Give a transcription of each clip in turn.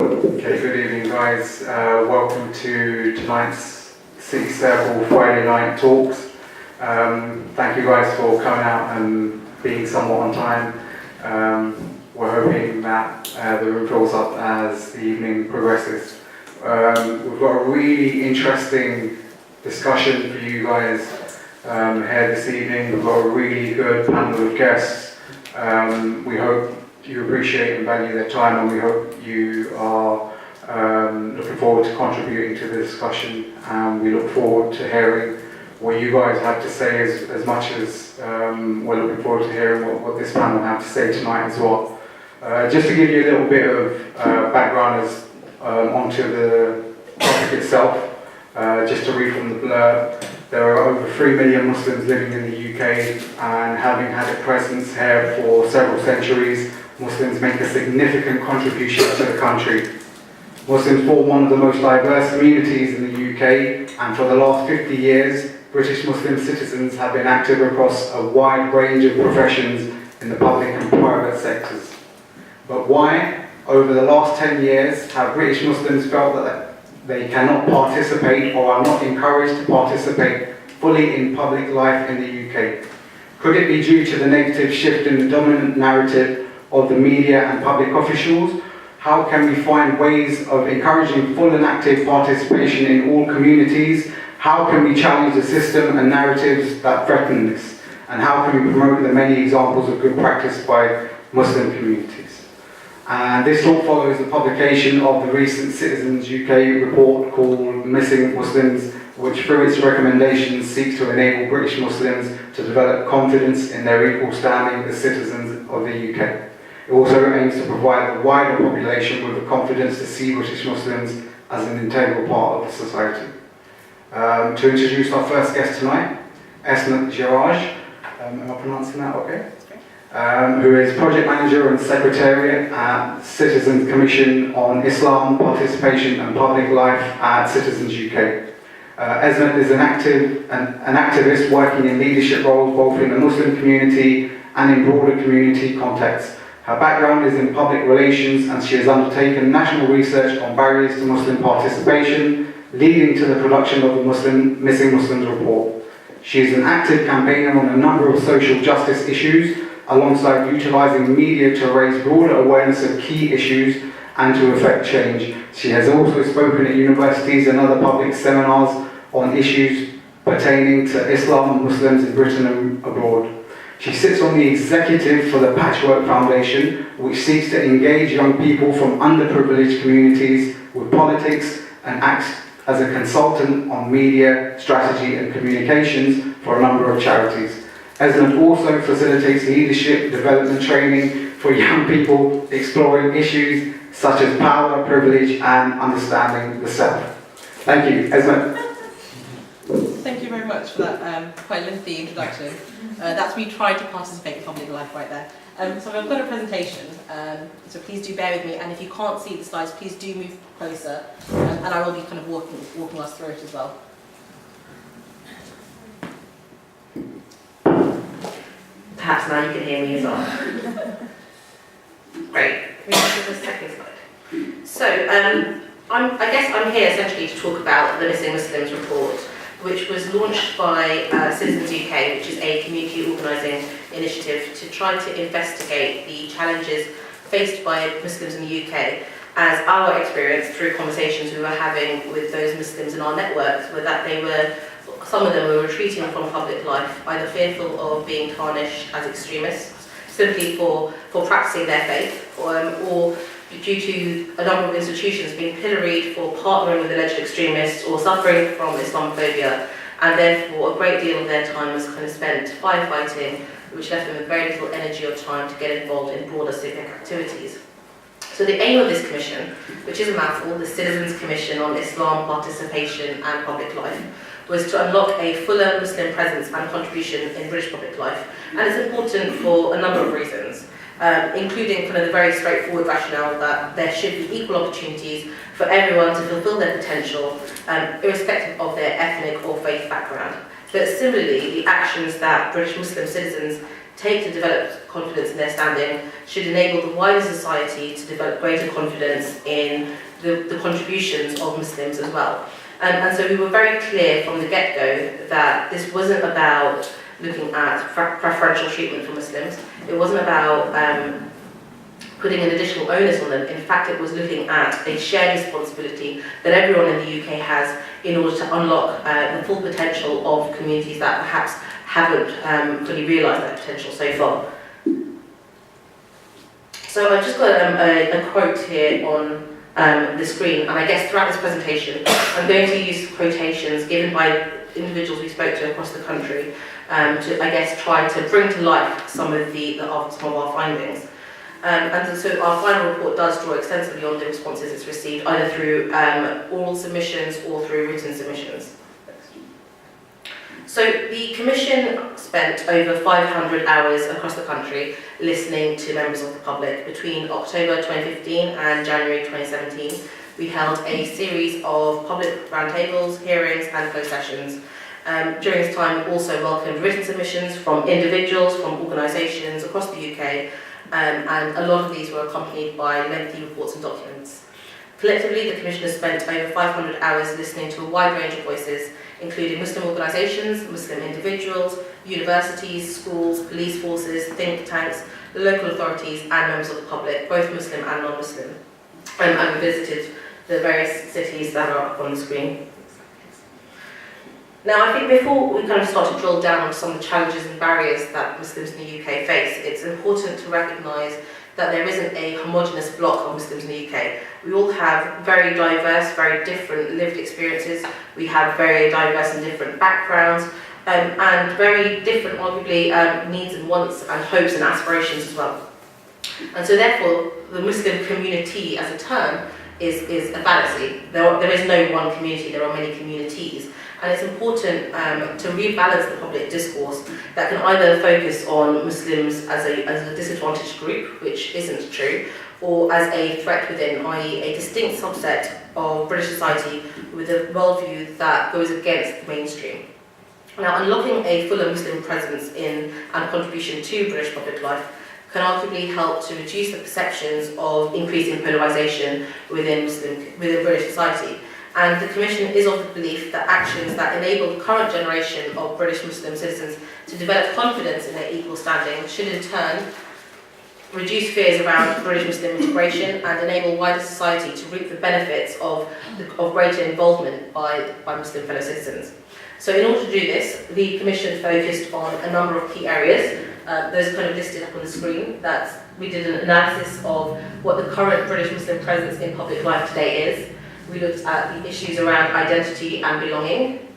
Okay, good evening guys. Welcome to tonight's City Circle Friday night talks. Thank you guys for coming out and being somewhat on time. We're hoping that the room fills up as the evening progresses. We've got a really interesting discussion for you guys here this evening. We've got a really good panel of guests. We hope you appreciate and value their time, and we hope you are looking forward to contributing to the discussion, and we look forward to hearing what you guys have to say as much as we're looking forward to hearing what this panel have to say tonight as well. Just to give you a little bit of background onto the topic itself, just to read from the blurb, there are over 3 million Muslims living in the UK, and having had a presence here for several centuries, Muslims make a significant contribution to the country. Muslims form one of the most diverse communities in the UK, and for the last 50 years, British Muslim citizens have been active across a wide range of professions in the public and private sectors. But why, over the last 10 years, have British Muslims felt that they cannot participate or are not encouraged to participate fully in public life in the UK? Could it be due to the negative shift in the dominant narrative of the media and public officials? How can we find ways of encouraging full and active participation in all communities? How can we challenge the system and narratives that threaten this? And how can we promote the many examples of good practice by Muslim communities? And this talk follows the publication of the recent Citizens UK report called Missing Muslims, which through its recommendations seeks to enable British Muslims to develop confidence in their equal standing as citizens of the UK. It also aims to provide the wider population with the confidence to see British Muslims as an integral part of the society. To introduce our first guest tonight, Esmat Jarraj, am I pronouncing that okay? Who is Project Manager and Secretariat at Citizens Commission on Islam, Participation and Public Life at Citizens UK. Esmat is an activist working in leadership roles both in the Muslim community and in broader community contexts. Her background is in public relations, and she has undertaken national research on barriers to Muslim participation, leading to the production of the Missing Muslims report. She is an active campaigner on a number of social justice issues, alongside utilising media to raise broader awareness of key issues and to effect change. She has also spoken at universities and other public seminars on issues pertaining to Islam and Muslims in Britain and abroad. She sits on the executive for the Patchwork Foundation, which seeks to engage young people from underprivileged communities with politics, and acts as a consultant on media, strategy and communications for a number of charities. Esmat also facilitates leadership development training for young people exploring issues such as power, privilege and understanding the self. Thank you. Esmat. Thank you very much for that quite lengthy introduction. That's me trying to participate in public life right there. So I've got a presentation, so please do bear with me, and if you can't see the slides, please do move closer, and I will be kind of walking us through it as well. Perhaps now you can hear me as well. Great. Can we go to the second slide? So I guess I'm here essentially to talk about the Missing Muslims report, which was launched by Citizens UK, which is a community organising initiative to try to investigate the challenges faced by Muslims in the UK, as our experience through conversations we were having with those Muslims in our networks were that some of them were retreating from public life, either fearful of being tarnished as extremists, simply for practicing their faith, or due to a number of institutions being pilloried for partnering with alleged extremists or suffering from Islamophobia, and therefore a great deal of their time was kind of spent firefighting, which left them with very little energy or time to get involved in broader civic activities. So the aim of this commission, which is a mouthful, the Citizens Commission on Islam, Participation and Public Life, was to unlock a fuller Muslim presence and contribution in British public life. And it's important for a number of reasons, including kind of the very straightforward rationale that there should be equal opportunities for everyone to fulfil their potential, irrespective of their ethnic or faith background. But similarly, the actions that British Muslim citizens take to develop confidence in their standing should enable the wider society to develop greater confidence in the contributions of Muslims as well. And so we were very clear from the get-go that this wasn't about looking at preferential treatment for Muslims. It wasn't about putting an additional onus on them. In fact, it was looking at a shared responsibility that everyone in the UK has in order to unlock the full potential of communities that perhaps haven't fully realised that potential so far. So I've just got a quote here on the screen, and I guess throughout this presentation I'm going to use quotations given by individuals we spoke to across the country to, I guess, try to bring to life some of our findings. And so our final report does draw extensively on the responses it's received, either through oral submissions or through written submissions. So the Commission spent over 500 hours across the country listening to members of the public. Between October 2015 and January 2017, we held a series of public roundtables, hearings and closed sessions. During this time, we also welcomed written submissions from individuals, from organisations across the UK, and a lot of these were accompanied by lengthy reports and documents. Collectively, the Commission has spent over 500 hours listening to a wide range of voices, including Muslim organisations, Muslim individuals, universities, schools, police forces, think tanks, local authorities and members of the public, both Muslim and non-Muslim. And we visited the various cities that are up on the screen. Now, I think before we kind of start to drill down on some of the challenges and barriers that Muslims in the UK face, it's important to recognise that there isn't a homogenous block of Muslims in the UK. We all have very diverse, very different lived experiences. We have very diverse and different backgrounds, and very different, arguably, needs and wants and hopes and aspirations as well. And so therefore, the Muslim community as a term is a fallacy. There is no one community, there are many communities. And it's important to rebalance the public discourse that can either focus on Muslims as a disadvantaged group, which isn't true, or as a threat within, i.e. a distinct subset of British society with a worldview that goes against the mainstream. Now, unlocking a fuller Muslim presence in and contribution to British public life can arguably help to reduce the perceptions of increasing polarisation within British society. And the Commission is of the belief that actions that enable the current generation of British Muslim citizens to develop confidence in their equal standing should in turn reduce fears around British Muslim integration and enable wider society to reap the benefits of greater involvement by Muslim fellow citizens. So in order to do this, the Commission focused on a number of key areas. Those are kind of listed up on the screen. We did an analysis of what the current British Muslim presence in public life today is. We looked at the issues around identity and belonging,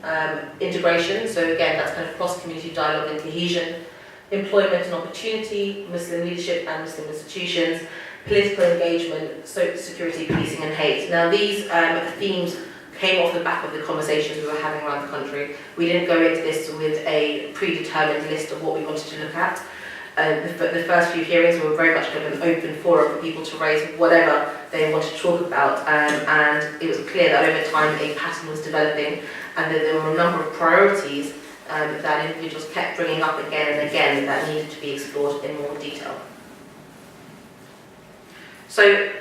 integration, so again that's kind of cross-community dialogue and cohesion, employment and opportunity, Muslim leadership and Muslim institutions, political engagement, security, policing and hate. Now these themes came off the back of the conversations we were having around the country. We didn't go into this with a predetermined list of what we wanted to look at. The first few hearings were very much kind of an open forum for people to raise whatever they wanted to talk about, and it was clear that over time a pattern was developing and that there were a number of priorities that individuals kept bringing up again and again that needed to be explored in more detail. So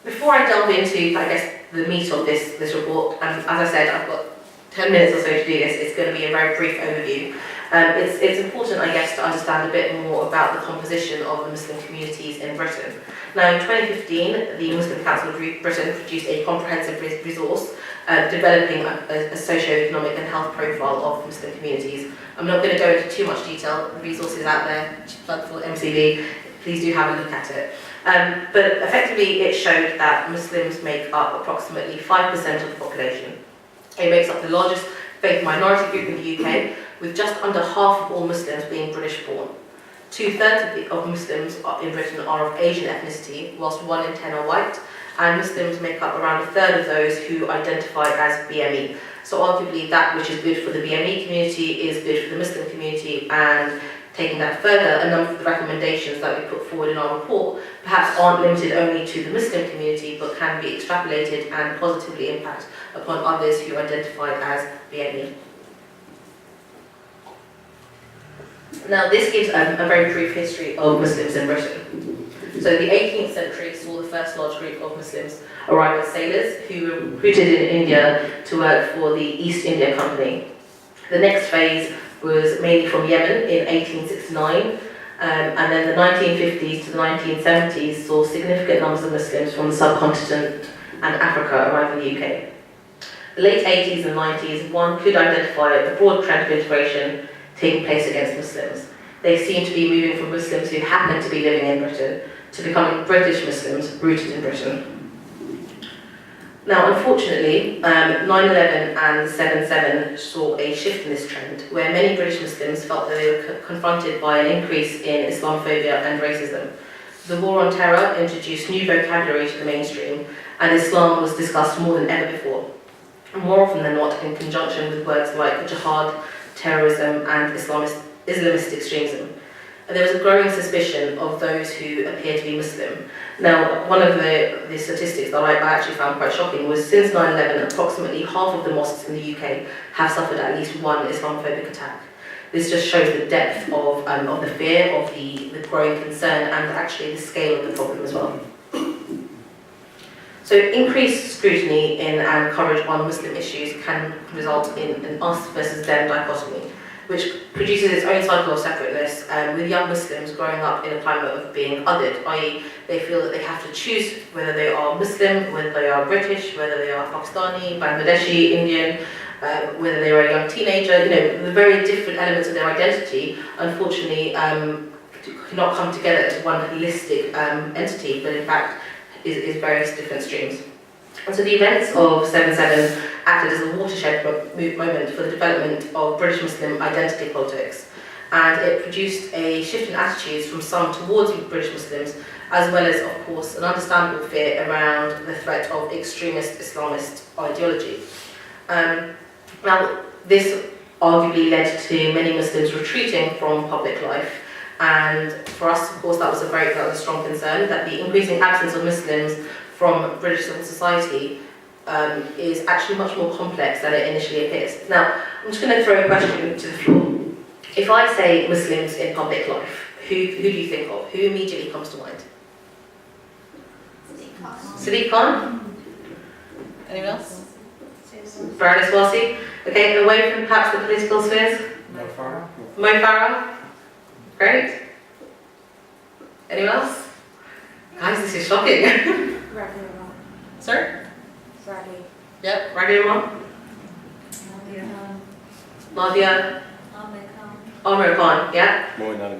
before I delve into, I guess, the meat of this report, and as I said, I've got 10 minutes or so to do this, it's going to be a very brief overview. It's important, I guess, to understand a bit more about the composition of the Muslim communities in Britain. Now, in 2015, the Muslim Council of Britain produced a comprehensive resource developing a socio-economic and health profile of Muslim communities. I'm not going to go into too much detail. The resource is out there, plug for MCB. Please do have a look at it. But effectively, it showed that Muslims make up approximately 5% of the population. It makes up the largest faith minority group in the UK, with just under half of all Muslims being British born. 2/3 of Muslims in Britain are of Asian ethnicity, whilst 1 in 10 are white, and Muslims make up around 1/3 of those who identify as BME. So arguably that which is good for the BME community is good for the Muslim community, and taking that further, a number of the recommendations that we put forward in our report perhaps aren't limited only to the Muslim community, but can be extrapolated and positively impact upon others who identify as BME. Now, this gives a very brief history of Muslims in Britain. So the 18th century saw the first large group of Muslims arrive as sailors who were recruited in India to work for the East India Company. The next phase was mainly from Yemen in 1869, and then the 1950s to the 1970s saw significant numbers of Muslims from the subcontinent and Africa arrive in the UK. The late 80s and 90s, one could identify a broad trend of integration taking place against Muslims. They seem to be moving from Muslims who happen to be living in Britain to becoming British Muslims rooted in Britain. Now, unfortunately, 9/11 and 7/7 saw a shift in this trend, where many British Muslims felt that they were confronted by an increase in Islamophobia and racism. The War on Terror introduced new vocabulary to the mainstream, and Islam was discussed more than ever before, more often than not in conjunction with words like jihad, terrorism, and Islamist extremism. And there was a growing suspicion of those who appear to be Muslim. Now, one of the statistics that I actually found quite shocking was since 9/11, approximately half of the mosques in the UK have suffered at least one Islamophobic attack. This just shows the depth of the fear, of the growing concern, and actually the scale of the problem as well. So increased scrutiny in and coverage on Muslim issues can result in an us versus them dichotomy, which produces its own cycle of separateness, with young Muslims growing up in a climate of being othered, i.e. they feel that they have to choose whether they are Muslim, whether they are British, whether they are Pakistani, Bangladeshi, Indian, whether they are a young teenager. The very different elements of their identity, unfortunately, cannot come together as one holistic entity, but in fact is various different streams. And so the events of 7/7 acted as a watershed moment for the development of British Muslim identity politics, and it produced a shift in attitudes from some towards British Muslims, as well as, of course, an understandable fear around the threat of extremist Islamist ideology. Now, this arguably led to many Muslims retreating from public life, and for us, of course, that was a strong concern, that the increasing absence of Muslims from British civil society is actually much more complex than it initially appears. Now, I'm just going to throw a question to the floor. If I say Muslims in public life, who do you think of? Who immediately comes to mind? Sadiq Khan? Anyone else? Farah Swasi? Okay, away from perhaps the political spheres? Mo Farah. Mo Farah? Great. Anyone else? Guys, this is shocking. Ravi Rahman. Sorry? Ravi. Yep, Ravi Rahman. Nadia. Amir Khan, yeah? Moin Ali.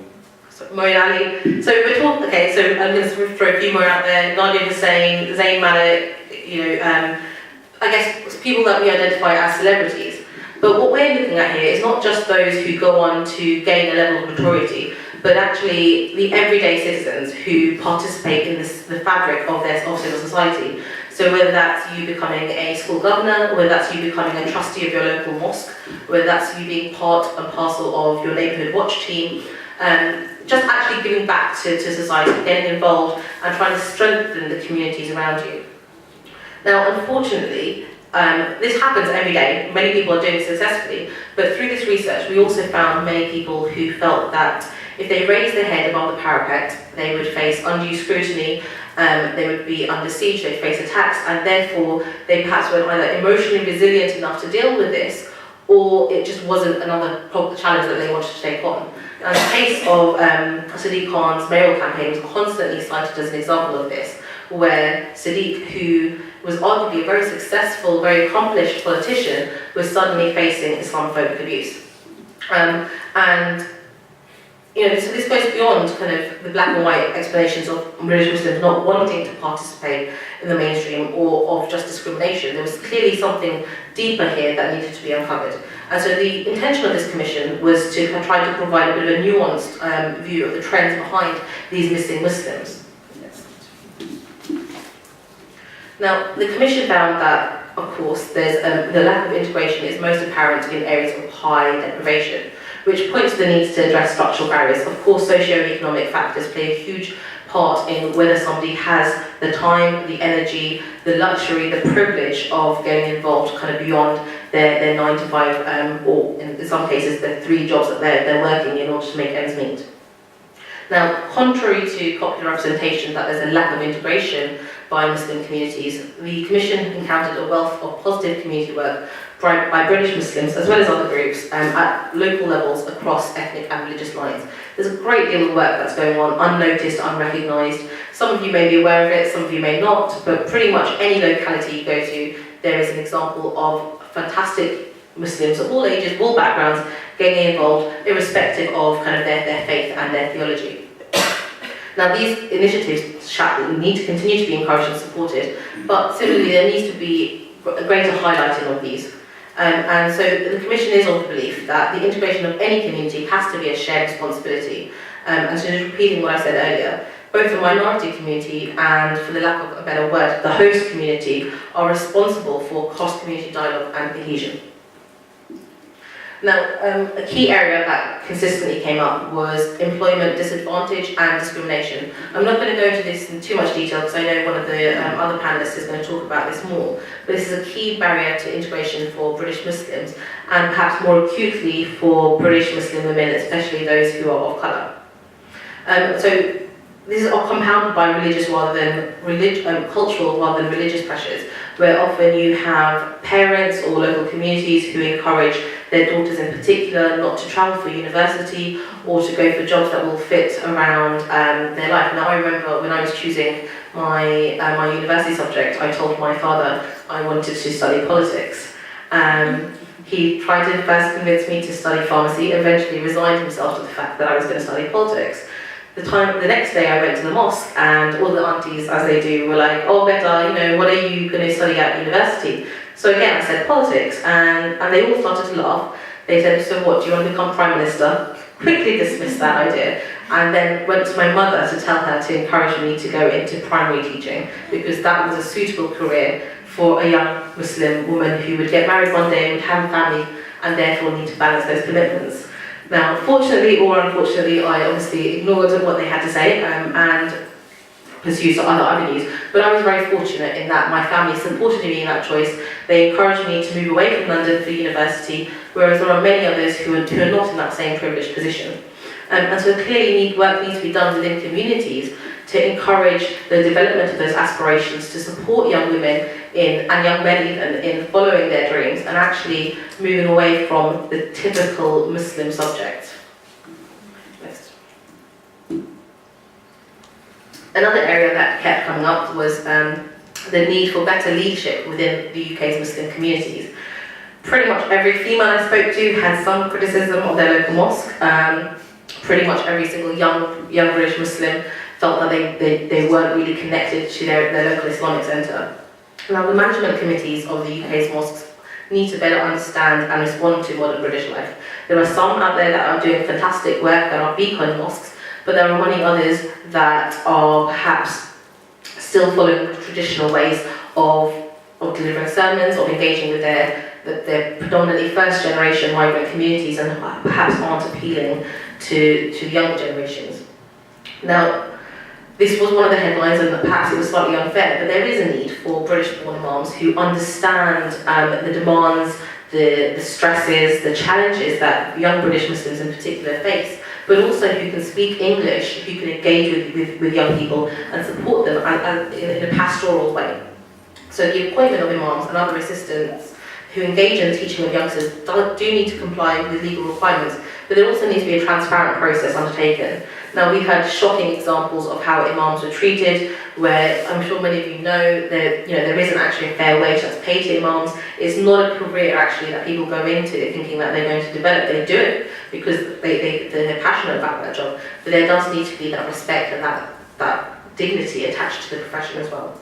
Moin Ali. So we're talking, okay, so I'm going to throw a few more out there. Nadia Hussain, Zayn Malik, I guess people that we identify as celebrities. But what we're looking at here is not just those who go on to gain a level of notoriety, but actually the everyday citizens who participate in the fabric of civil society. So whether that's you becoming a school governor, whether that's you becoming a trustee of your local mosque, whether that's you being part and parcel of your neighbourhood watch team, just actually giving back to society, getting involved and trying to strengthen the communities around you. Now, unfortunately, this happens every day. Many people are doing it successfully, but through this research, we also found many people who felt that if they raised their head above the parapet, they would face undue scrutiny, they would be under siege, they'd face attacks, and therefore they perhaps weren't either emotionally resilient enough to deal with this, or it just wasn't another challenge that they wanted to take on. And the case of Sadiq Khan's mayoral campaign was constantly cited as an example of this, where Sadiq, who was arguably a very successful, very accomplished politician, was suddenly facing Islamophobic abuse. So this goes beyond kind of the black and white explanations of British Muslims not wanting to participate in the mainstream or of just discrimination. There was clearly something deeper here that needed to be uncovered. And so the intention of this commission was to try to provide a bit of a nuanced view of the trends behind these missing Muslims. Now, the commission found that, of course, there's the lack of integration is most apparent in areas of high deprivation, which points to the need to address structural barriers. Of course, socio-economic factors play a huge part in whether somebody has the time, the energy, the luxury, the privilege of getting involved kind of beyond their 9 to 5, or in some cases, the 3 jobs that they're working in order to make ends meet. Now, contrary to popular representation that there's a lack of integration by Muslim communities, the Commission encountered a wealth of positive community work by British Muslims, as well as other groups, at local levels across ethnic and religious lines. There's a great deal of work that's going on, unnoticed, unrecognised. Some of you may be aware of it, some of you may not, but pretty much any locality you go to, there is an example of fantastic Muslims of all ages, all backgrounds, getting involved, irrespective of kind of their faith and their theology. Now, these initiatives need to continue to be encouraged and supported, but similarly, there needs to be a greater highlighting of these. And so the Commission is of the belief that the integration of any community has to be a shared responsibility. And so just repeating what I said earlier, both the minority community and, for the lack of a better word, the host community are responsible for cross-community dialogue and cohesion. Now, a key area that consistently came up was employment disadvantage and discrimination. I'm not going to go into this in too much detail because I know one of the other panellists is going to talk about this more, but this is a key barrier to integration for British Muslims and perhaps more acutely for British Muslim women, especially those who are of colour. So these are compounded by religious rather than cultural rather than religious pressures, where often you have parents or local communities who encourage their daughters in particular not to travel for university or to go for jobs that will fit around their life. Now, I remember when I was choosing my university subject, I told my father I wanted to study politics. He tried to first convince me to study pharmacy, eventually resigned himself to the fact that I was going to study politics. The next day I went to the mosque and all the aunties, as they do, were like, "Oh, Beta, what are you going to study at university?" So again, I said politics, and they all started to laugh. They said, "So what, do you want to become Prime Minister?" Quickly dismissed that idea, and then went to my mother to tell her to encourage me to go into primary teaching, because that was a suitable career for a young Muslim woman who would get married one day, would have a family, and therefore need to balance those commitments. Now, fortunately or unfortunately, I obviously ignored what they had to say and pursued other avenues. But I was very fortunate in that my family supported me in that choice. They encouraged me to move away from London for university, whereas there are many others who are not in that same privileged position. And so clearly work needs to be done within communities to encourage the development of those aspirations, to support young women and young men even in following their dreams and actually moving away from the typical Muslim subject. Next. Another area that kept coming up was the need for better leadership within the UK's Muslim communities. Pretty much every female I spoke to had some criticism of their local mosque. Pretty much every single young British Muslim felt that they weren't really connected to their local Islamic centre. Now, the management committees of the UK's mosques need to better understand and respond to modern British life. There are some out there that are doing fantastic work that are beacon mosques, but there are many others that are perhaps still following traditional ways of delivering sermons, of engaging with their predominantly first generation migrant communities and perhaps aren't appealing to younger generations. Now, this was one of the headlines, and perhaps it was slightly unfair, but there is a need for British-born imams who understand the demands, the stresses, the challenges that young British Muslims in particular face, but also who can speak English, who can engage with young people and support them in a pastoral way. So the appointment of imams and other assistants who engage in the teaching of youngsters do need to comply with legal requirements, but there also needs to be a transparent process undertaken. Now, we've had shocking examples of how imams were treated, where I'm sure many of you know that there isn't actually a fair wage that's paid to imams. It's not a career actually that people go into thinking that they're going to develop. They do it because they're passionate about that job, but there does need to be that respect and that dignity attached to the profession as well.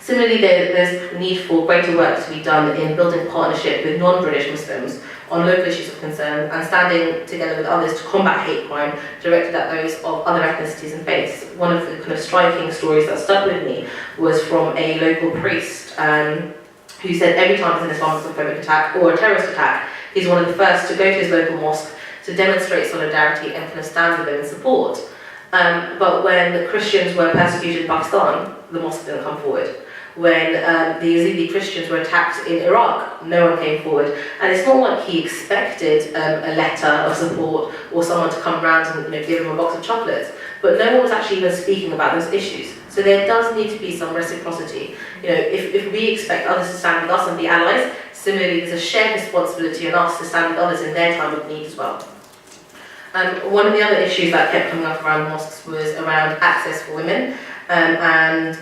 Similarly, there's need for greater work to be done in building partnership with non-British Muslims on local issues of concern and standing together with others to combat hate crime directed at those of other ethnicities and faiths. One of the kind of striking stories that stuck with me was from a local priest who said every time there's an Islamophobic attack or a terrorist attack, he's one of the first to go to his local mosque to demonstrate solidarity and kind of stand with them in support. But when the Christians were persecuted in Pakistan, the mosque didn't come forward. When the Yazidi Christians were attacked in Iraq, no one came forward. And it's not like he expected a letter of support or someone to come around and give him a box of chocolates. But no one was actually even speaking about those issues. So there does need to be some reciprocity. If we expect others to stand with us and be allies, similarly there's a shared responsibility on us to stand with others in their time of need as well. One of the other issues that kept coming up around mosques was around access for women, and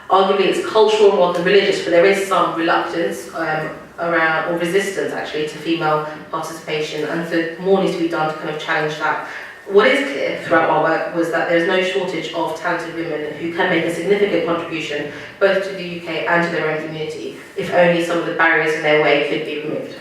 arguably it's cultural more than religious, but there is some reluctance around, or resistance actually, to female participation, and so more needs to be done to kind of challenge that. What is clear throughout our work was that there's no shortage of talented women who can make a significant contribution both to the UK and to their own community, if only some of the barriers in their way could be removed.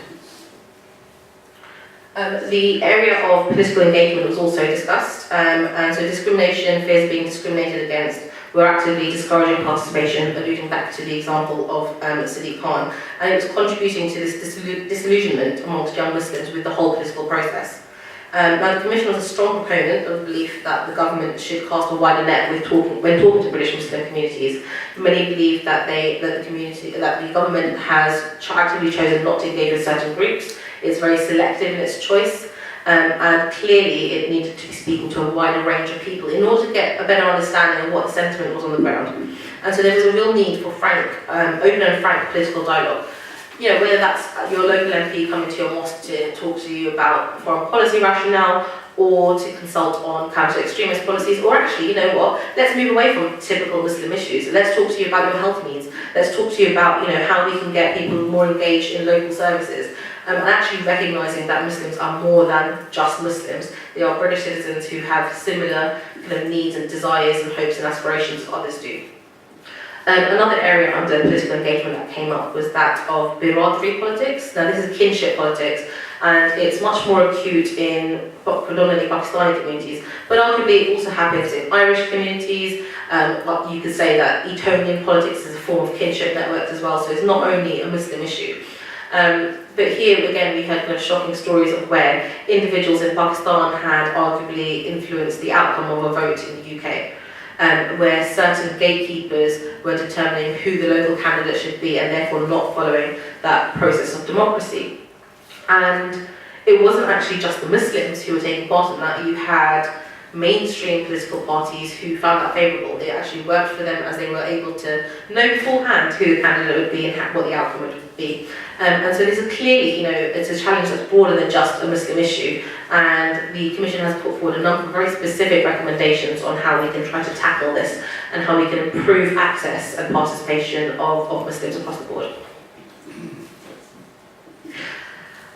The area of political engagement was also discussed, and so discrimination, fears of being discriminated against, were actively discouraging participation, alluding back to the example of Sadiq Khan, and it was contributing to this disillusionment amongst young Muslims with the whole political process. Now, the Commission was a strong proponent of the belief that the government should cast a wider net when talking to British Muslim communities. Many believe that the government has actively chosen not to engage with certain groups. It's very selective in its choice, and clearly it needed to be speaking to a wider range of people in order to get a better understanding of what the sentiment was on the ground. And so there was a real need for open and frank political dialogue. Whether that's your local MP coming to your mosque to talk to you about foreign policy rationale, or to consult on counter-extremist policies, or actually, let's move away from typical Muslim issues. Let's talk to you about your health needs. Let's talk to you about, how we can get people more engaged in local services. And actually recognising that Muslims are more than just Muslims. They are British citizens who have similar needs and desires and hopes and aspirations as others do. Another area under political engagement that came up was that of biradri politics. Now, this is kinship politics, and it's much more acute in predominantly Pakistani communities, but arguably it also happens in Irish communities. You could say that Etonian politics is a form of kinship networks as well, so it's not only a Muslim issue. But here, again, we heard shocking stories of where individuals in Pakistan had arguably influenced the outcome of a vote in the UK. Where certain gatekeepers were determining who the local candidate should be and therefore not following that process of democracy. And it wasn't actually just the Muslims who were taking part in that. You had mainstream political parties who found that favourable. It actually worked for them as they were able to know beforehand who the candidate would be and what the outcome would be. And so this is clearly, it's a challenge that's broader than just a Muslim issue. And the Commission has put forward a number of very specific recommendations on how we can try to tackle this and how we can improve access and participation of Muslims across the board.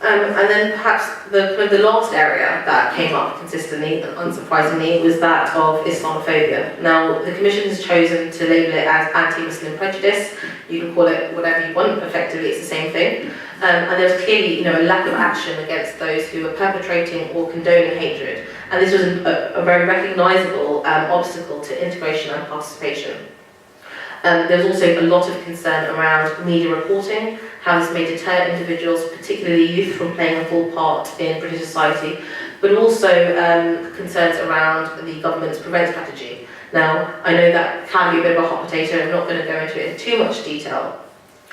And then perhaps the last area that came up consistently and unsurprisingly was that of Islamophobia. Now, the Commission has chosen to label it as anti-Muslim prejudice. You can call it whatever you want, effectively it's the same thing. And there's clearly a lack of action against those who are perpetrating or condoning hatred. And this was a very recognisable obstacle to integration and participation. There's also a lot of concern around media reporting, how this may deter individuals, particularly youth, from playing a full part in British society, but also concerns around the government's prevent strategy. Now, I know that can be a bit of a hot potato, I'm not going to go into it in too much detail,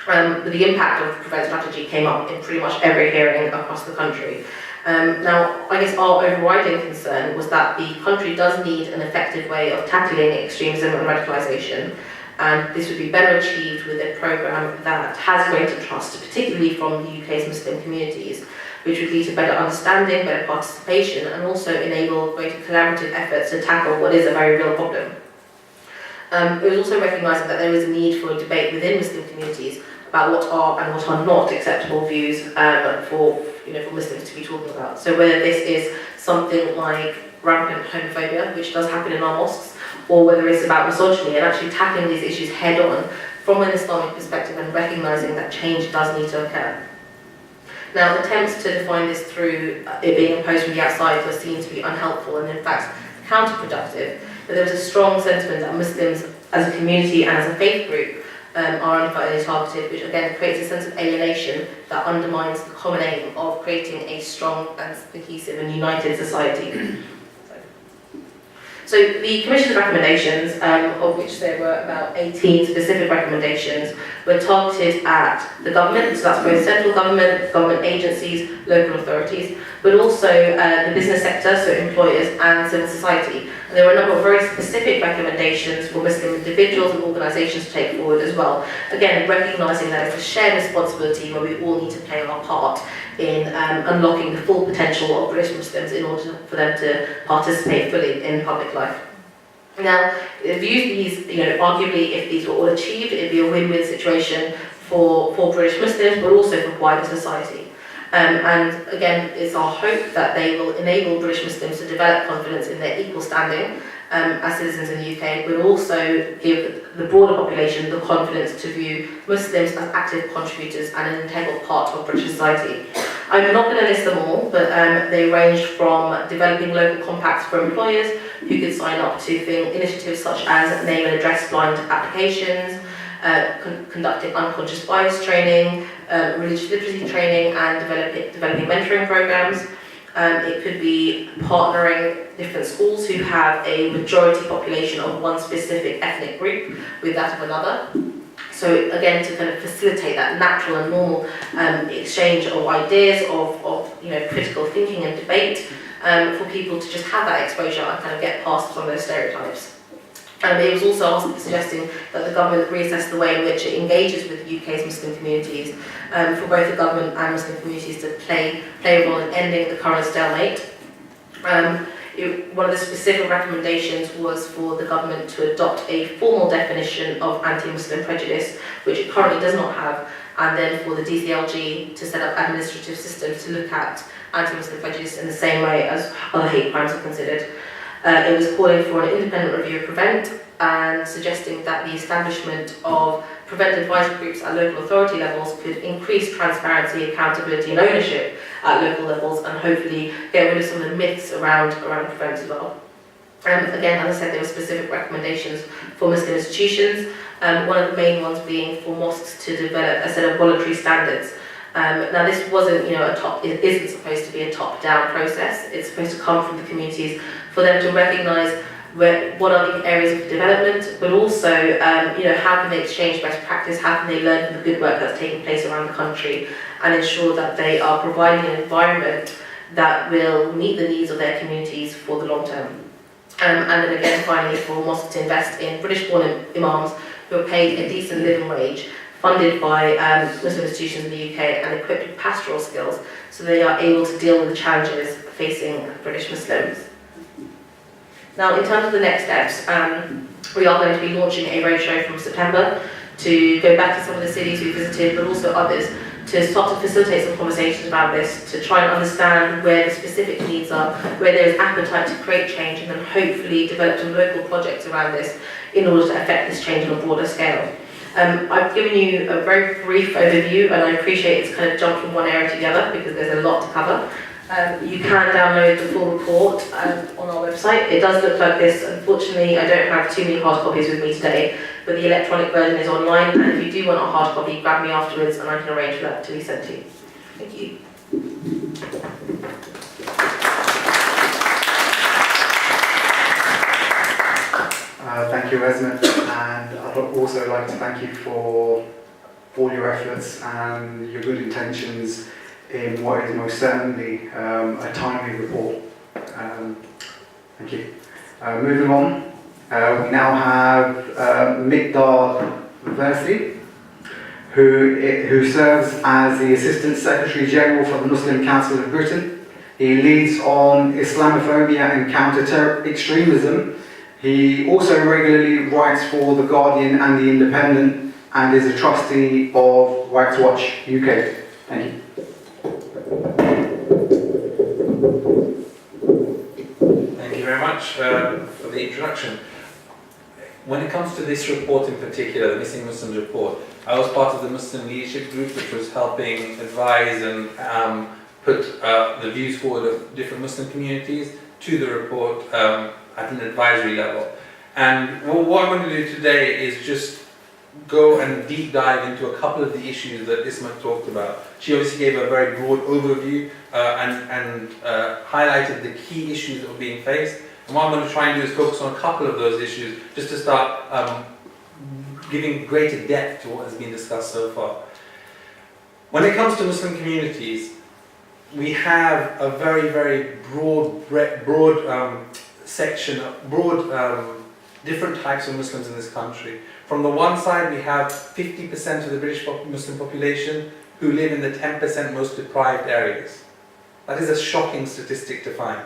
but the impact of prevent strategy came up in pretty much every hearing across the country. Now, I guess our overriding concern was that the country does need an effective way of tackling extremism and radicalisation, and this would be better achieved with a programme that has greater trust, particularly from the UK's Muslim communities, which would lead to better understanding, better participation, and also enable greater collaborative efforts to tackle what is a very real problem. It was also recognising that there is a need for a debate within Muslim communities about what are and what are not acceptable views for Muslims to be talking about. So whether this is something like rampant homophobia, which does happen in our mosques, or whether it's about misogyny and actually tackling these issues head on from an Islamic perspective and recognising that change does need to occur. Now, attempts to define this through it being imposed from the outside were seen to be unhelpful and in fact counterproductive, but there was a strong sentiment that Muslims as a community and as a faith group are unfairly targeted, which again creates a sense of alienation that undermines the common aim of creating a strong and cohesive and united society. So the Commission's recommendations, of which there were about 18 specific recommendations, were targeted at the government, so that's both central government, government agencies, local authorities, but also the business sector, so employers and civil society. And there were a number of very specific recommendations for Muslim individuals and organisations to take forward as well. Again, recognising that it's a shared responsibility where we all need to play our part in unlocking the full potential of British Muslims in order for them to participate fully in public life. Now, if you use these, arguably if these were all achieved, it'd be a win-win situation for British Muslims, but also for wider society. And again, it's our hope that they will enable British Muslims to develop confidence in their equal standing as citizens in the UK, but also give the broader population the confidence to view Muslims as active contributors and an integral part of British society. I'm not going to list them all, but they range from developing local compacts for employers who could sign up to initiatives such as name and address blind applications, conducting unconscious bias training, religious literacy training, and developing mentoring programs. It could be partnering different schools who have a majority population of one specific ethnic group with that of another. So again, to kind of facilitate that natural and normal exchange of ideas, of critical thinking and debate, for people to just have that exposure and kind of get past some of those stereotypes. It was also suggesting that the government reassess the way in which it engages with the UK's Muslim communities, for both the government and Muslim communities to play a role in ending the current stalemate. One of the specific recommendations was for the government to adopt a formal definition of anti-Muslim prejudice, which it currently does not have, and then for the DCLG to set up administrative systems to look at anti-Muslim prejudice in the same way as other hate crimes are considered. It was calling for an independent review of PREVENT and suggesting that the establishment of PREVENT advisory groups at local authority levels could increase transparency, accountability and ownership at local levels, and hopefully get rid of some of the myths around PREVENT as well. Again, as I said, there were specific recommendations for Muslim institutions, one of the main ones being for mosques to develop a set of voluntary standards. Now this wasn't, it isn't supposed to be a top-down process. It's supposed to come from the communities for them to recognise what are the areas of development, but also, how can they exchange best practice, how can they learn from the good work that's taking place around the country, and ensure that they are providing an environment that will meet the needs of their communities for the long term. And then again, finally, for mosques to invest in British-born imams who are paid a decent living wage, funded by Muslim institutions in the UK and equipped with pastoral skills, so they are able to deal with the challenges facing British Muslims. Now, in terms of the next steps, we are going to be launching a roadshow from September to go back to some of the cities we visited, but also others, to start to facilitate some conversations about this, to try and understand where the specific needs are, where there is appetite to create change, and then hopefully develop some local projects around this in order to affect this change on a broader scale. I've given you a very brief overview, and I appreciate it's kind of jumped from one area to the other because there's a lot to cover. You can download the full report on our website. It does look like this. Unfortunately, I don't have too many hard copies with me today, but the electronic version is online, and if you do want a hard copy, grab me afterwards and I can arrange for that to be sent to you. Thank you. Thank you, Esmond, and I'd also like to thank you for all your efforts and your good intentions in what is most certainly a timely report. Thank you. Moving on, we now have Miqdad Versi, who serves as the Assistant Secretary General for the Muslim Council of Britain. He leads on Islamophobia and counter-extremism. He also regularly writes for The Guardian and The Independent and is a trustee of Rights Watch UK. Thank you. Thank you very much for the introduction. When it comes to this report in particular, the Missing Muslims report, I was part of the Muslim leadership group which was helping advise and put the views forward of different Muslim communities to the report at an advisory level. And what I'm going to do today is just go and deep dive into a couple of the issues that Isma talked about. She obviously gave a very broad overview and highlighted the key issues that were being faced. And what I'm going to try and do is focus on a couple of those issues, just to start giving greater depth to what has been discussed so far. When it comes to Muslim communities, we have a very, very broad section, different types of Muslims in this country. From the one side, we have 50% of the British Muslim population who live in the 10% most deprived areas. That is a shocking statistic to find,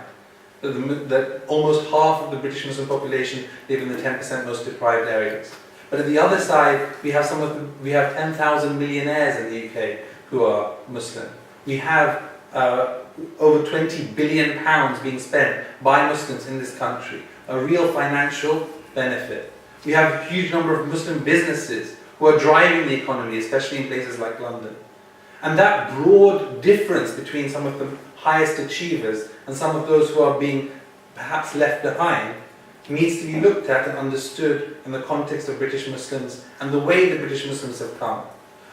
that almost half of the British Muslim population live in the 10% most deprived areas. But at the other side, we have 10,000 millionaires in the UK who are Muslim. We have over 20 billion pounds being spent by Muslims in this country, a real financial benefit. We have a huge number of Muslim businesses who are driving the economy, especially in places like London. And that broad difference between some of the highest achievers and some of those who are being perhaps left behind needs to be looked at and understood in the context of British Muslims and the way the British Muslims have come.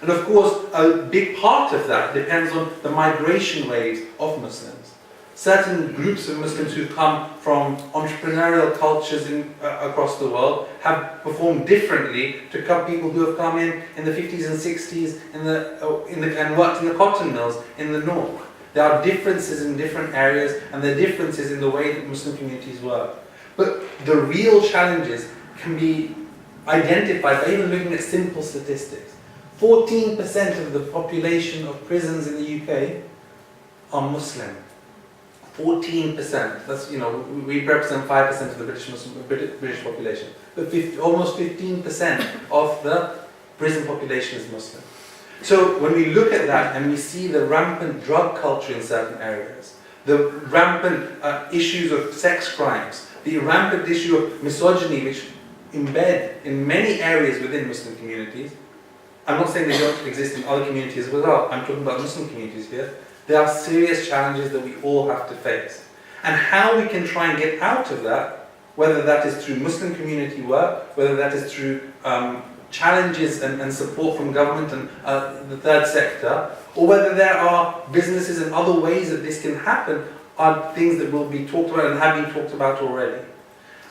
And of course, a big part of that depends on the migration waves of Muslims. Certain groups of Muslims who come from entrepreneurial cultures across the world have performed differently to people who have come in the 50s and 60s and worked in the cotton mills in the north. There are differences in different areas, and there are differences in the way that Muslim communities work. But the real challenges can be identified by even looking at simple statistics. 14% of the population of prisons in the UK are Muslim. 14%. That's, we represent 5% of the British population. But almost 15% of the prison population is Muslim. So when we look at that and we see the rampant drug culture in certain areas, the rampant issues of sex crimes, the rampant issue of misogyny which embed in many areas within Muslim communities, I'm not saying they don't exist in other communities as well, I'm talking about Muslim communities here. There are serious challenges that we all have to face. And how we can try and get out of that, whether that is through Muslim community work, whether that is through challenges and support from government and the third sector, or whether there are businesses and other ways that this can happen, are things that will be talked about and have been talked about already.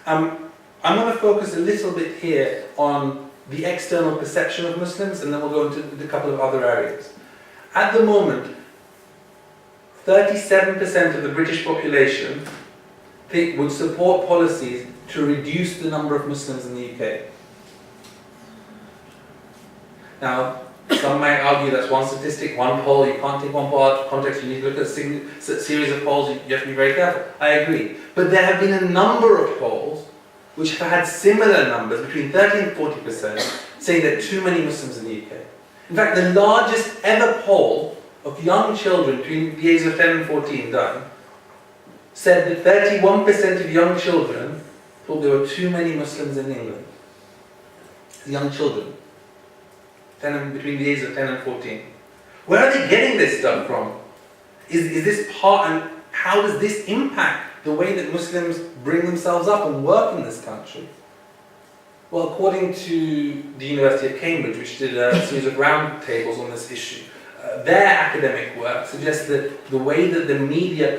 I'm going to focus a little bit here on the external perception of Muslims, and then we'll go into a couple of other areas. At the moment, 37% of the British population would support policies to reduce the number of Muslims in the UK. Now, some might argue that's one statistic, one poll, you can't take one poll out of context, you need to look at a series of polls, you have to be very careful. I agree. But there have been a number of polls which have had similar numbers, between 30 and 40%, saying there are too many Muslims in the UK. In fact, the largest ever poll of young children between the ages of 10 and 14 done said that 31% of young children thought there were too many Muslims in England. Young children. Between the ages of 10 and 14. Where are they getting this stuff from? Is this part, and how does this impact the way that Muslims bring themselves up and work in this country? Well, according to the University of Cambridge, which did a series of roundtables on this issue, their academic work suggests that the way that the media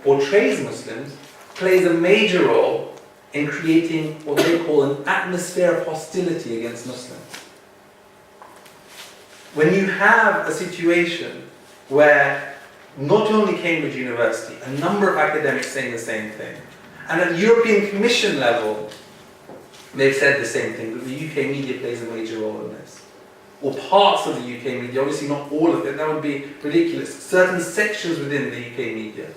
portrays Muslims plays a major role in creating what they call an atmosphere of hostility against Muslims. When you have a situation where not only Cambridge University, a number of academics saying the same thing, and at European Commission level, they've said the same thing, that the UK media plays a major role in this. Or parts of the UK media, obviously not all of it, that would be ridiculous. Certain sections within the UK media.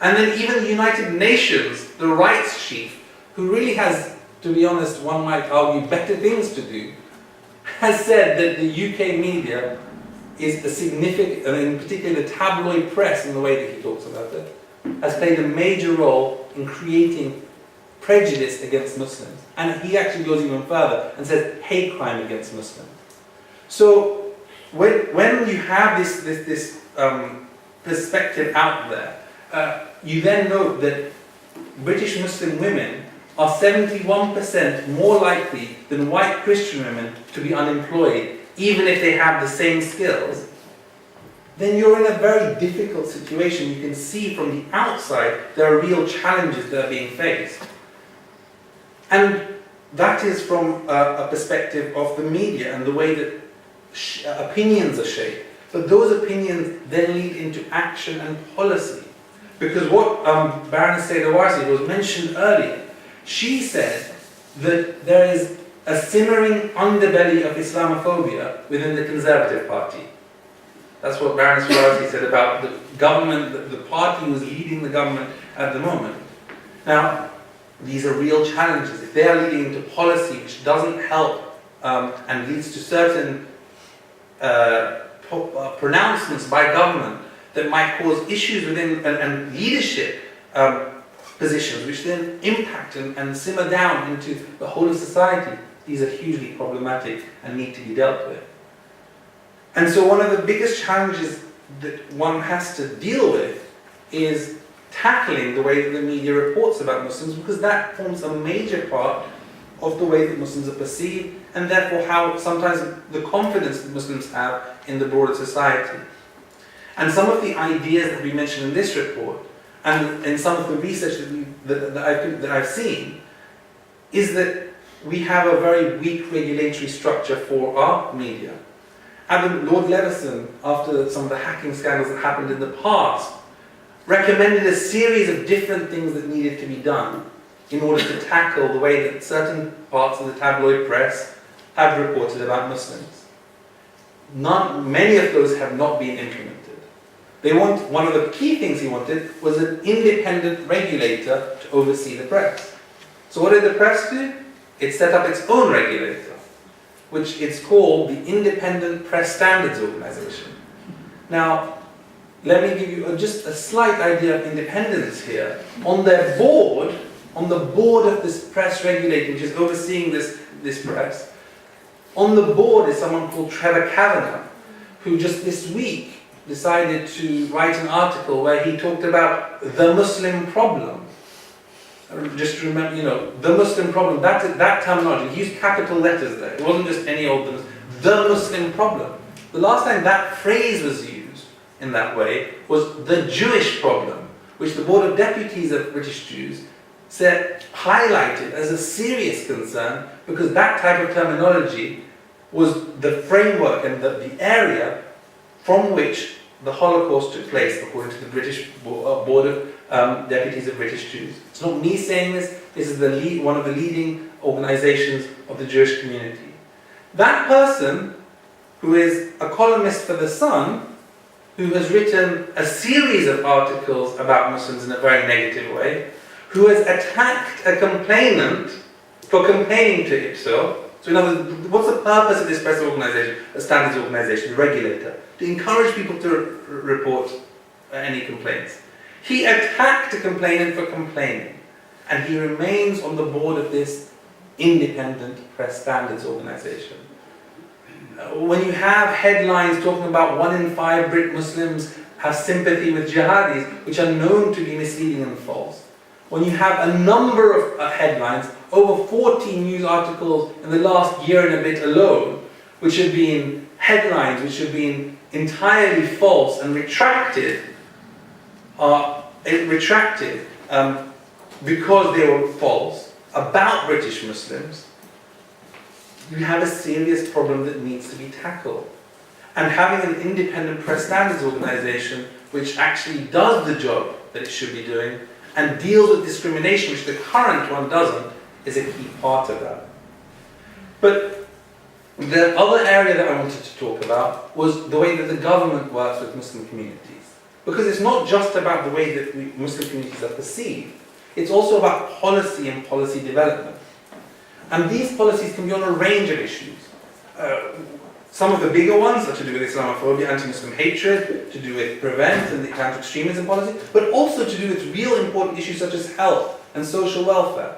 And then even the United Nations, the rights chief, who really has, to be honest, one might argue, better things to do, has said that the UK media is a significant, and in particular the tabloid press in the way that he talks about it, has played a major role in creating prejudice against Muslims. And he actually goes even further and says hate crime against Muslims. So when you have this perspective out there, you then note that British Muslim women are 71% more likely than white Christian women to be unemployed, even if they have the same skills, then you're in a very difficult situation. You can see from the outside there are real challenges that are being faced. And that is from a perspective of the media and the way that opinions are shaped. But those opinions then lead into action and policy. Because what Baroness Seyda-Warsi was mentioned earlier, she said that there is a simmering underbelly of Islamophobia within the Conservative Party. That's what Baroness Warsi said about the government, the party who is leading the government at the moment. Now, these are real challenges. If they are leading into policy which doesn't help and leads to certain pronouncements by government that might cause issues within and leadership positions which then impact and simmer down into the whole of society, these are hugely problematic and need to be dealt with. And so one of the biggest challenges that one has to deal with is tackling the way that the media reports about Muslims, because that forms a major part of the way that Muslims are perceived, and therefore how sometimes the confidence that Muslims have in the broader society. And some of the ideas that we mentioned in this report, and in some of the research that I've seen, is that we have a very weak regulatory structure for our media. Lord Leveson, after some of the hacking scandals that happened in the past, recommended a series of different things that needed to be done in order to tackle the way that certain parts of the tabloid press have reported about Muslims. Many of those have not been implemented. One of the key things he wanted was an independent regulator to oversee the press. So what did the press do? It set up its own regulator, which it's called the Independent Press Standards Organization. Now, let me give you just a slight idea of independence here. On their board, on the board of this press regulator, which is overseeing this press, on the board is someone called Trevor Kavanagh, who just this week decided to write an article where he talked about the Muslim problem. Just remember, the Muslim problem, that terminology, he used capital letters there. It wasn't just any old, the Muslim problem. The last time that phrase was used in that way was the Jewish problem, which the Board of Deputies of British Jews highlighted as a serious concern, because that type of terminology was the framework and the area from which the Holocaust took place, according to the British Board of Deputies of British Jews. It's not me saying this, this is one of the leading organizations of the Jewish community. That person, who is a columnist for The Sun, who has written a series of articles about Muslims in a very negative way, who has attacked a complainant for complaining to IPSO. So in other words, what's the purpose of this press organization, a standards organization, regulator? To encourage people to report any complaints. He attacked a complainant for complaining, and he remains on the board of this independent press standards organization. When you have headlines talking about 1 in 5 Brit Muslims have sympathy with jihadis, which are known to be misleading and false, when you have a number of headlines, over 40 news articles in the last year and a bit alone, which have been headlines which have been entirely false and retracted because they were false about British Muslims, you have a serious problem that needs to be tackled. And having an independent press standards organization which actually does the job that it should be doing and deals with discrimination, which the current one doesn't, is a key part of that. But the other area that I wanted to talk about was the way that the government works with Muslim communities. Because it's not just about the way that Muslim communities are perceived, it's also about policy and policy development. And these policies can be on a range of issues. Some of the bigger ones are to do with Islamophobia, anti-Muslim hatred, to do with prevent and the counter-extremism policy, but also to do with real important issues such as health and social welfare.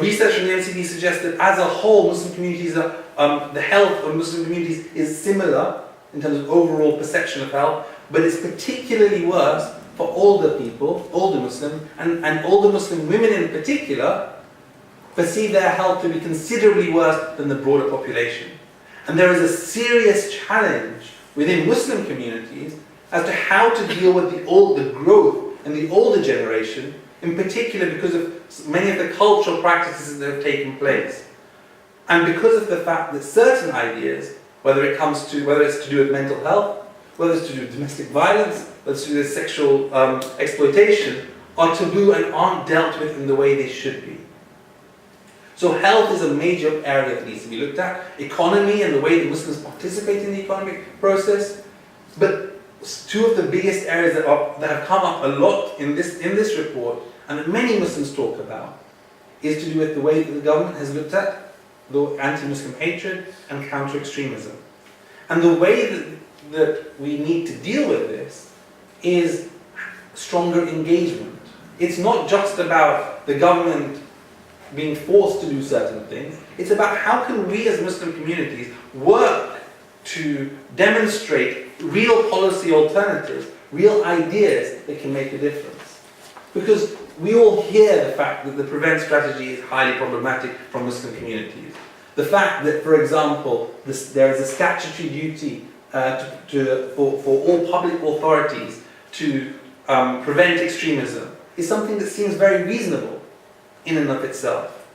Research from the MCD suggests that as a whole, Muslim communities the health of Muslim communities is similar in terms of overall perception of health, but it's particularly worse for older people, older Muslims, and older Muslim women in particular, perceive their health to be considerably worse than the broader population. And there is a serious challenge within Muslim communities as to how to deal with the growth in the older generation, in particular because of many of the cultural practices that have taken place. And because of the fact that certain ideas, whether it's to do with mental health, whether it's to do with domestic violence, whether it's to do with sexual exploitation, are taboo and aren't dealt with in the way they should be. So health is a major area that needs to be looked at. Economy and the way that Muslims participate in the economic process. But two of the biggest areas that have come up a lot in this report, and that many Muslims talk about, is to do with the way that the government has looked at the anti-Muslim hatred and counter-extremism. And the way that we need to deal with this is stronger engagement. It's not just about the government being forced to do certain things. It's about how can we as Muslim communities work to demonstrate real policy alternatives, real ideas that can make a difference. Because we all hear the fact that the PREVENT strategy is highly problematic from Muslim communities. The fact that, for example, there is a statutory duty for all public authorities to prevent extremism is something that seems very reasonable in and of itself.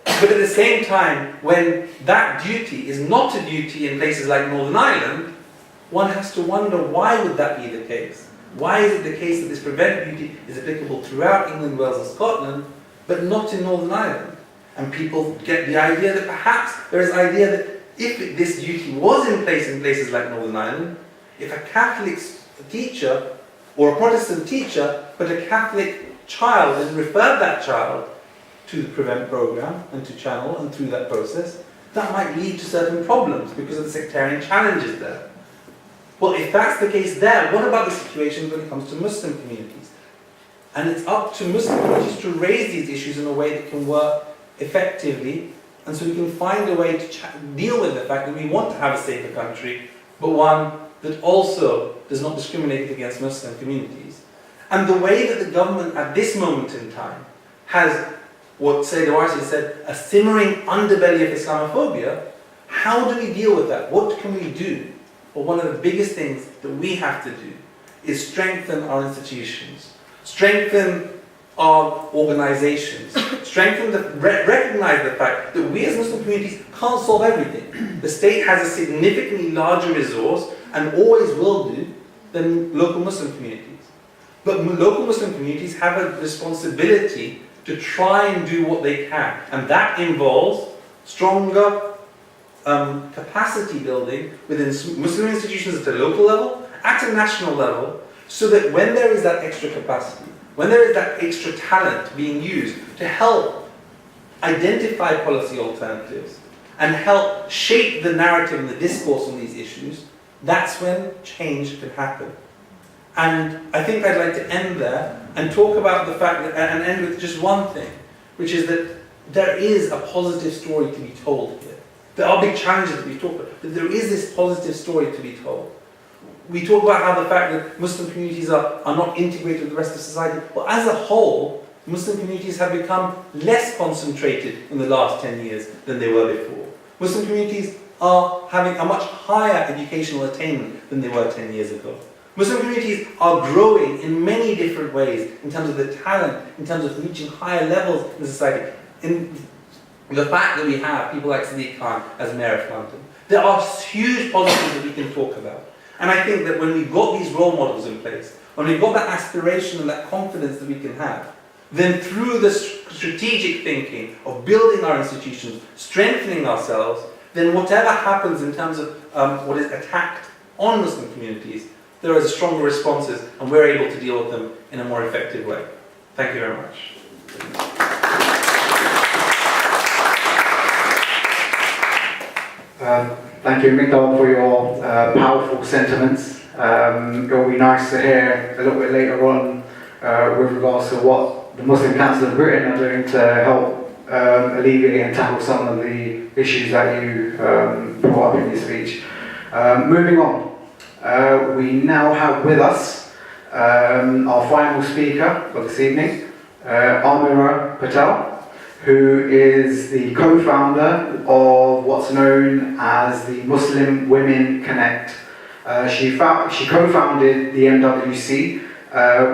But at the same time, when that duty is not a duty in places like Northern Ireland, one has to wonder, why would that be the case? Why is it the case that this PREVENT duty is applicable throughout England, Wales and Scotland, but not in Northern Ireland? And people get the idea that perhaps there is the idea that if this duty was in place in places like Northern Ireland, if a Catholic teacher or a Protestant teacher put a Catholic child and referred that child to the PREVENT programme and to Channel and through that process, that might lead to certain problems because of the sectarian challenges there. Well, if that's the case there, what about the situation when it comes to Muslim communities? And it's up to Muslim communities to raise these issues in a way that can work effectively, and so we can find a way to deal with the fact that we want to have a safer country, but one that also does not discriminate against Muslim communities. And the way that the government at this moment in time has what Sayyid Awarsi said, a simmering underbelly of Islamophobia, how do we deal with that? What can we do? Well, one of the biggest things that we have to do is strengthen our institutions, strengthen our organizations, recognize the fact that we as Muslim communities can't solve everything. The state has a significantly larger resource, and always will do, than local Muslim communities. But local Muslim communities have a responsibility to try and do what they can, and that involves stronger capacity building within Muslim institutions at a local level, at a national level, so that when there is that extra capacity, when there is that extra talent being used to help identify policy alternatives and help shape the narrative and the discourse on these issues, that's when change can happen. And I think I'd like to end there and talk about the fact that, and end with just one thing, which is that there is a positive story to be told here. There are big challenges to be talked about, but there is this positive story to be told. We talk about how the fact that Muslim communities are not integrated with the rest of society. Well, as a whole, Muslim communities have become less concentrated in the last 10 years than they were before. Muslim communities are having a much higher educational attainment than they were 10 years ago. Muslim communities are growing in many different ways in terms of the talent, in terms of reaching higher levels in society. In the fact that we have people like Sadiq Khan as Mayor of London, there are huge positives that we can talk about. And I think that when we've got these role models in place, when we've got that aspiration and that confidence that we can have, then through the strategic thinking of building our institutions, strengthening ourselves, then whatever happens in terms of what is attacked on Muslim communities, there are stronger responses and we're able to deal with them in a more effective way. Thank you very much. Thank you, Migdal, for your powerful sentiments. It will be nice to hear a little bit later on with regards to what the Muslim Council of Britain are doing to help alleviate and tackle some of the issues that you brought up in your speech. Moving on, we now have with us our final speaker for this evening, Amira Patel, who is the co-founder of what's known as the Muslim Women Connect She co-founded the MWC,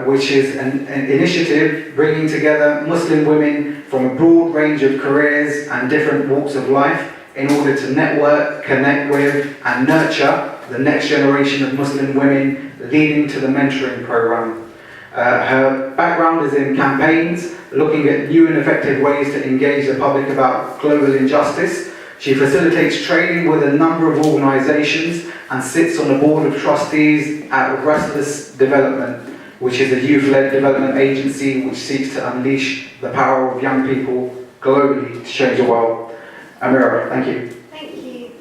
which is an initiative bringing together Muslim women from a broad range of careers and different walks of life in order to network, connect with and nurture the next generation of Muslim women, leading to the mentoring program. Her background is in campaigns, looking at new and effective ways to engage the public about global injustice. She facilitates training with a number of organisations and sits on the board of trustees at Restless Development, which is a youth-led development agency which seeks to unleash the power of young people globally to change the world. Amira, thank you. Thank you.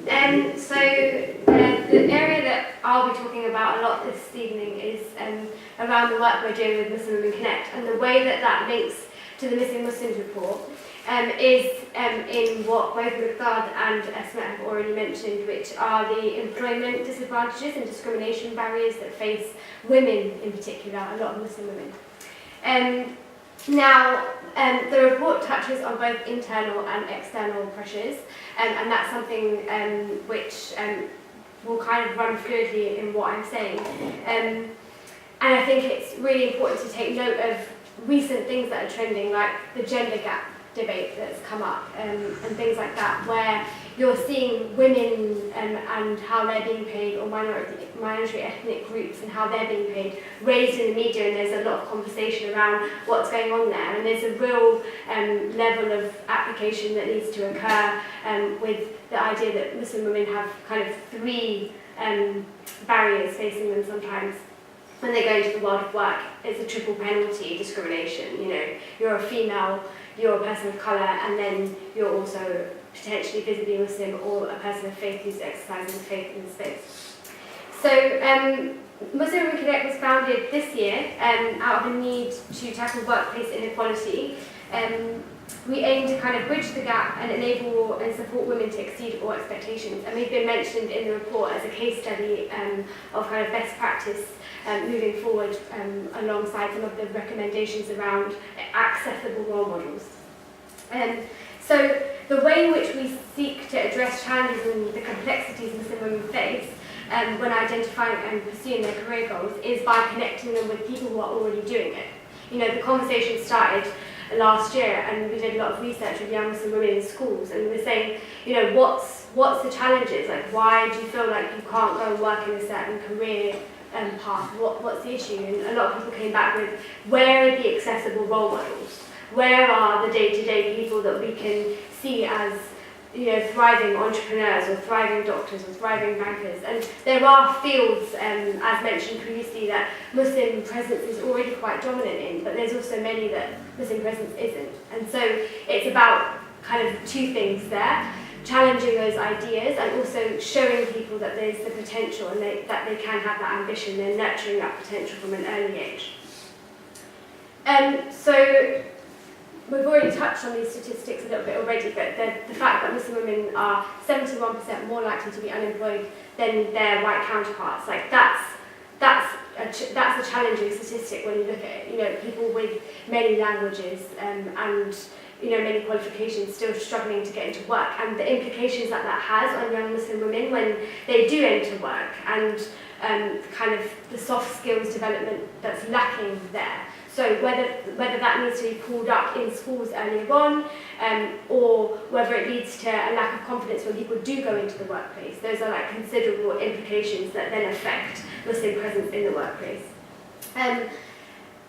The area that I'll be talking about a lot this evening is around the work we're doing with Muslim Women Connect, and the way that that links to the Missing Muslims report is in what both Miqdad and Esma have already mentioned, which are the employment disadvantages and discrimination barriers that face women in particular, a lot of Muslim women. The report touches on both internal and external pressures, and that's something which will kind of run fluidly in what I'm saying. And I think it's really important to take note of recent things that are trending, like the gender gap debate that's come up, and things like that, where you're seeing women and how they're being paid, or minority ethnic groups and how they're being paid, raised in the media, and there's a lot of conversation around what's going on there, and there's a real level of application that needs to occur with the idea that Muslim women have kind of three barriers facing them sometimes. When they go into the world of work, it's a triple penalty discrimination. You know, you're a female, you're a person of colour, and then you're also potentially visibly Muslim or a person of faith who's exercising faith in the space. So Muslim Women Connect was founded this year out of a need to tackle workplace inequality. We aim to kind of bridge the gap and enable and support women to exceed all expectations. And we've been mentioned in the report as a case study of kind of best practice moving forward alongside some of the recommendations around accessible role models. So the way in which we seek to address challenges and the complexities Muslim women face when identifying and pursuing their career goals is by connecting them with people who are already doing it. You know, the conversation started last year, and we did a lot of research with young Muslim women in schools, and we were saying, you know, what's the challenges? Like, why do you feel like you can't go and work in a certain career path? What's the issue? And a lot of people came back with, where are the accessible role models? Where are the day-to-day people that we can see as, you know, thriving entrepreneurs or thriving doctors or thriving bankers? And there are fields, as mentioned previously, that Muslim presence is already quite dominant in, but there's also many that Muslim presence isn't. And so it's about kind of two things there: challenging those ideas and also showing people that there's the potential and that they can have that ambition and nurturing that potential from an early age. So we've already touched on these statistics a little bit already, but the fact that Muslim women are 71% more likely to be unemployed than their white counterparts, like that's a challenging statistic when you look at it. You know, people with many languages and you know, many qualifications still struggling to get into work, and the implications that has on young Muslim women when they do enter work, and kind of the soft skills development that's lacking there. So whether that needs to be pulled up in schools earlier on, or whether it leads to a lack of confidence when people do go into the workplace, those are like considerable implications that then affect Muslim presence in the workplace.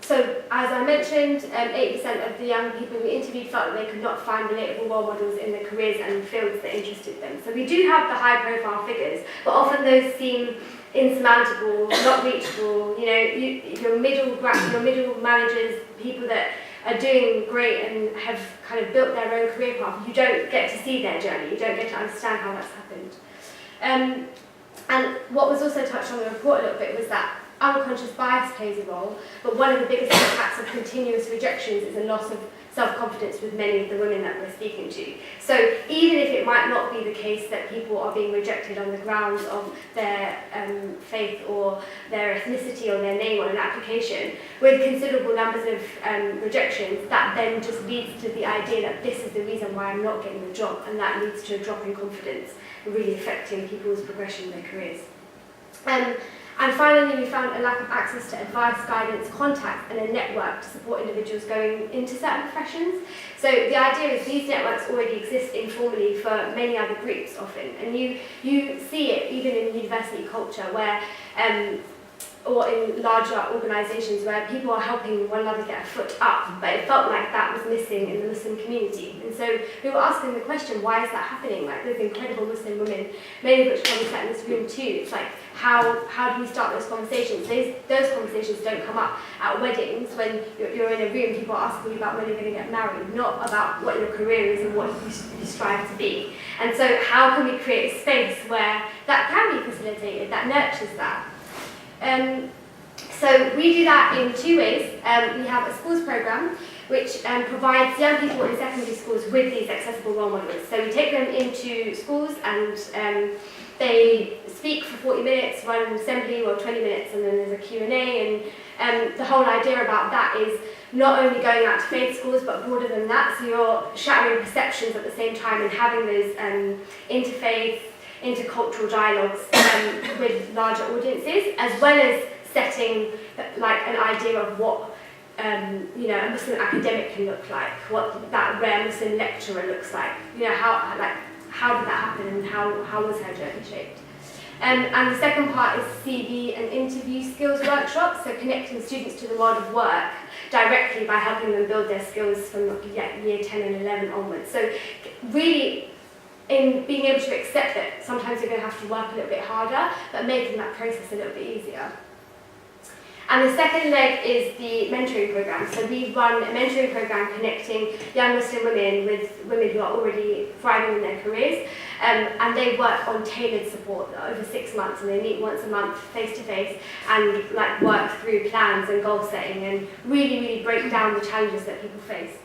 So as I mentioned, 8% of the young people we interviewed felt that they could not find relatable role models in their careers and fields that interested them. So we do have the high-profile figures, but often those seem insurmountable, not reachable. You know, your middle managers, people that are doing great and have kind of built their own career path, you don't get to see their journey. You don't get to understand how that's happened. And what was also touched on in the report a little bit was that unconscious bias plays a role, but one of the biggest impacts of continuous rejections is a loss of self-confidence with many of the women that we're speaking to. So even if it might not be the case that people are being rejected on the grounds of their faith or their ethnicity or their name on an application, with considerable numbers of rejections, that then just leads to the idea that this is the reason why I'm not getting the job, and that leads to a drop in confidence, really affecting people's progression in their careers. And finally, we found a lack of access to advice, guidance, contact, and a network to support individuals going into certain professions. So the idea is these networks already exist informally for many other groups often, and you see it even in university culture where, or in larger organisations where people are helping one another get a foot up, but it felt like that was missing in the Muslim community. And so we were asking the question, why is that happening? Like, there's incredible Muslim women, many of which probably sat in this room too. It's like, how do we start those conversations? Those conversations don't come up at weddings when you're in a room, people are asking you about when you're going to get married, not about what your career is and what you strive to be. And so how can we create a space where that can be facilitated, that nurtures that? So we do that in two ways. We have a schools programme which provides young people in secondary schools with these accessible role models. So we take them into schools and they speak for 40 minutes, run an assembly or 20 minutes, and then there's a Q&A. And the whole idea about that is not only going out to faith schools, but broader than that. So you're shattering perceptions at the same time and having those interfaith, intercultural dialogues with larger audiences, as well as setting like an idea of what a Muslim academic can look like, what that rare Muslim lecturer looks like. How did that happen and how was her journey shaped? And the second part is CV and interview skills workshops, so connecting students to the world of work directly by helping them build their skills from year 10 and 11 onwards. So really, in being able to accept that sometimes you're going to have to work a little bit harder, but making that process a little bit easier. And the second leg is the mentoring program. So we run a mentoring program connecting young Muslim women with women who are already thriving in their careers. And they work on tailored support over 6 months, and they meet once a month face to face and work through plans and goal setting and really break down the challenges that people face.